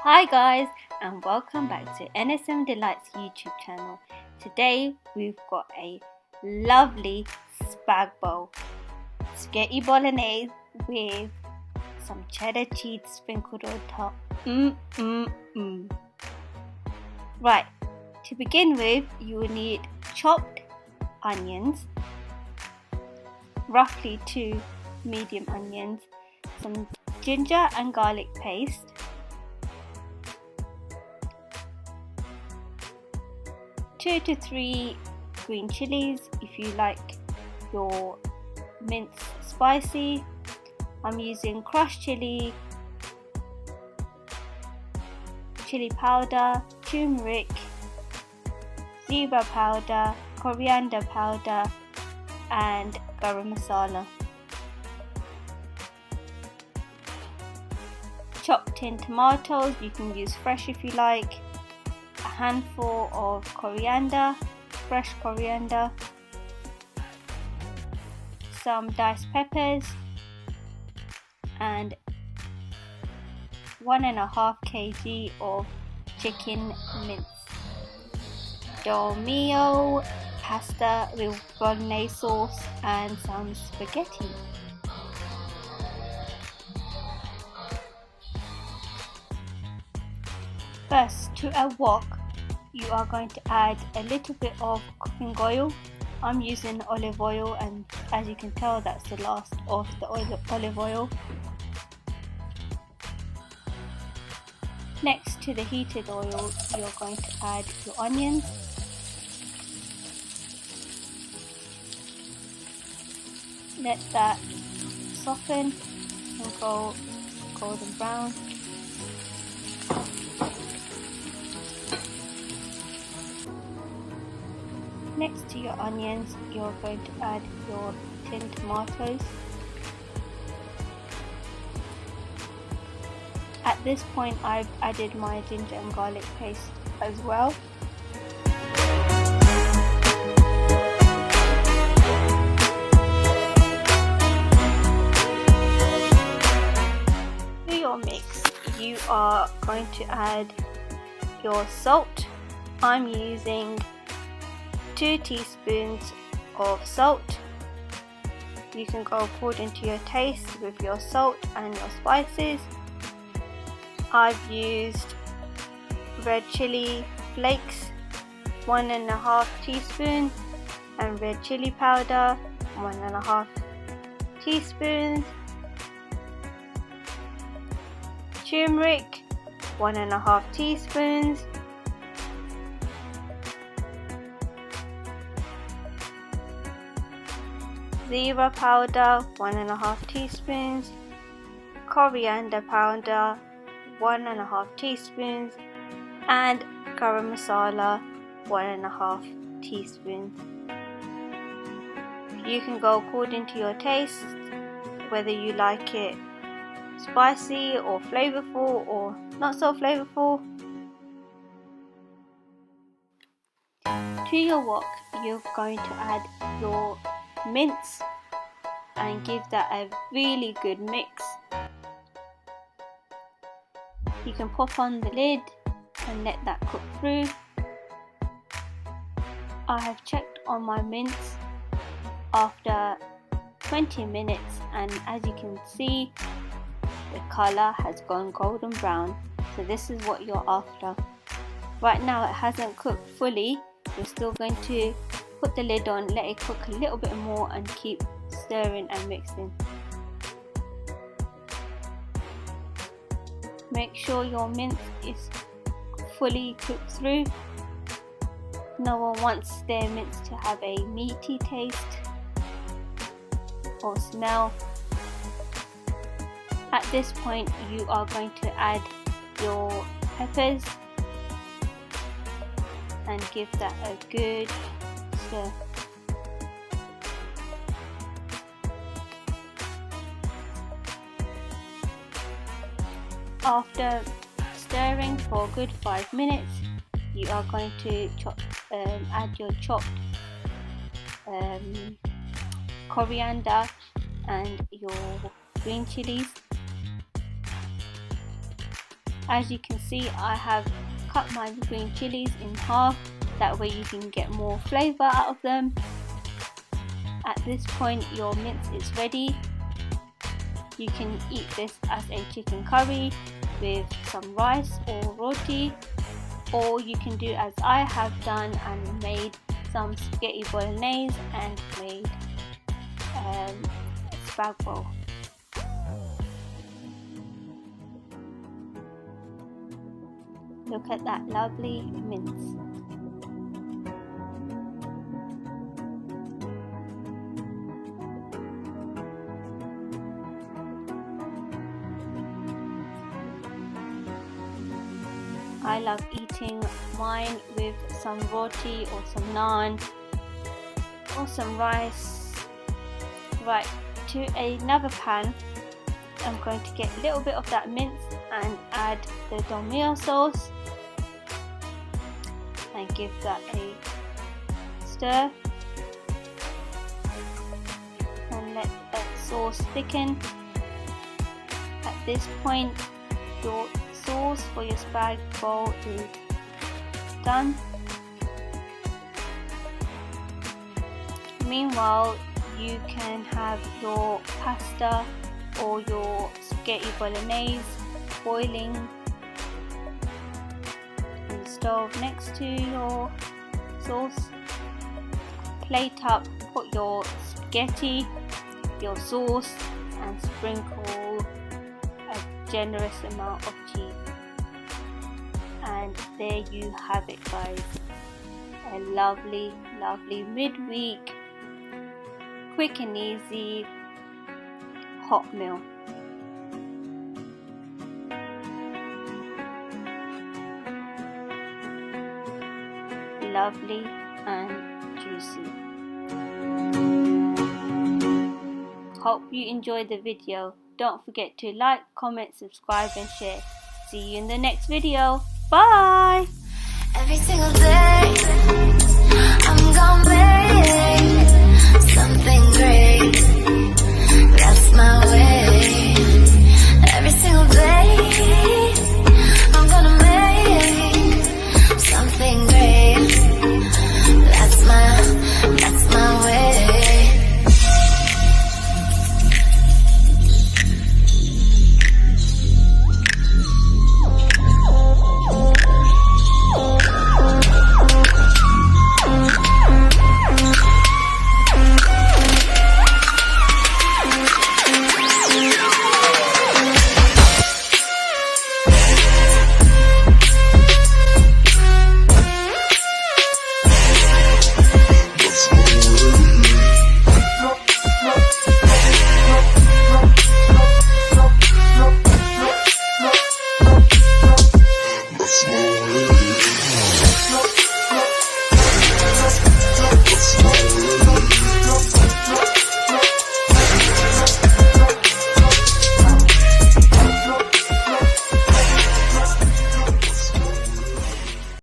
Hi guys, and welcome back to NSM Delights YouTube channel. Today we've got a lovely spagbowl, spaghetti bolognese with some cheddar cheese sprinkled on top. Right, to begin with, you will need chopped onions, roughly 2 medium onions, some ginger and garlic paste, two to 3 green chilies if you like your mince spicy. I'm using crushed chili powder, turmeric, zebra powder, coriander powder and garam masala. Chopped in tomatoes, you can use fresh if you like, a handful of coriander, fresh coriander, some diced peppers and 1.5 kg of chicken mince. Dolmio pasta with Bolognese sauce and some spaghetti. First, to a wok, you are going to add a little bit of cooking oil. I'm using olive oil, and as you can tell, that's the last of the olive oil. Next to the heated oil, you're going to add your onions. Let that soften and go golden brown. Next to your onions, you're going to add your tinned tomatoes. At this point, I've added my ginger and garlic paste as well. To your mix, you are going to add your salt. I'm using 2 teaspoons of salt. You can go according to your taste with your salt and your spices. I've used red chili flakes, 1.5 teaspoons, and red chili powder, 1.5 teaspoons, turmeric, 1.5 teaspoons, zebra powder, 1.5 teaspoons, coriander powder, 1.5 teaspoons, and garam masala, 1.5 teaspoons. You can go according to your taste, whether you like it spicy or flavorful or not so flavorful. To your wok, you're going to add your mince and give that a really good mix. You can pop on the lid and let that cook through. I have checked on my mince after 20 minutes, and as you can see, the colour has gone golden brown, so this is what you're after. Right now it hasn't cooked fully. You're still going to put the lid on, let it cook a little bit more and keep stirring and mixing. Make sure your mince is fully cooked through. No one wants their mince to have a meaty taste or smell. At this point, you are going to add your peppers and give that a good stir. After stirring for a good 5 minutes, you are going to add your chopped coriander and your green chilies. As you can see, I have cut my green chilies in half, that way you can get more flavour out of them. At this point your mince is ready. You can eat this as a chicken curry with some rice or roti, or you can do as I have done and made some spaghetti bolognese and made spagbowl. Look at that lovely mince. I love eating mine with some roti or some naan or some rice. Right, to another pan, I'm going to get a little bit of that mince and add the tomato sauce and give that a stir and let that sauce thicken. At this point your sauce for your spag bowl is done. Meanwhile, you can have your pasta or your spaghetti bolognese boiling on the stove next to your sauce. Plate up, put your spaghetti, your sauce, and sprinkle a generous amount of cheese. And there you have it, guys, a lovely midweek quick and easy hot meal. Lovely and juicy. Hope you enjoyed the video. Don't forget to like, comment, subscribe and share. See you in the next video. Bye! Every single day I'm gonna make something great.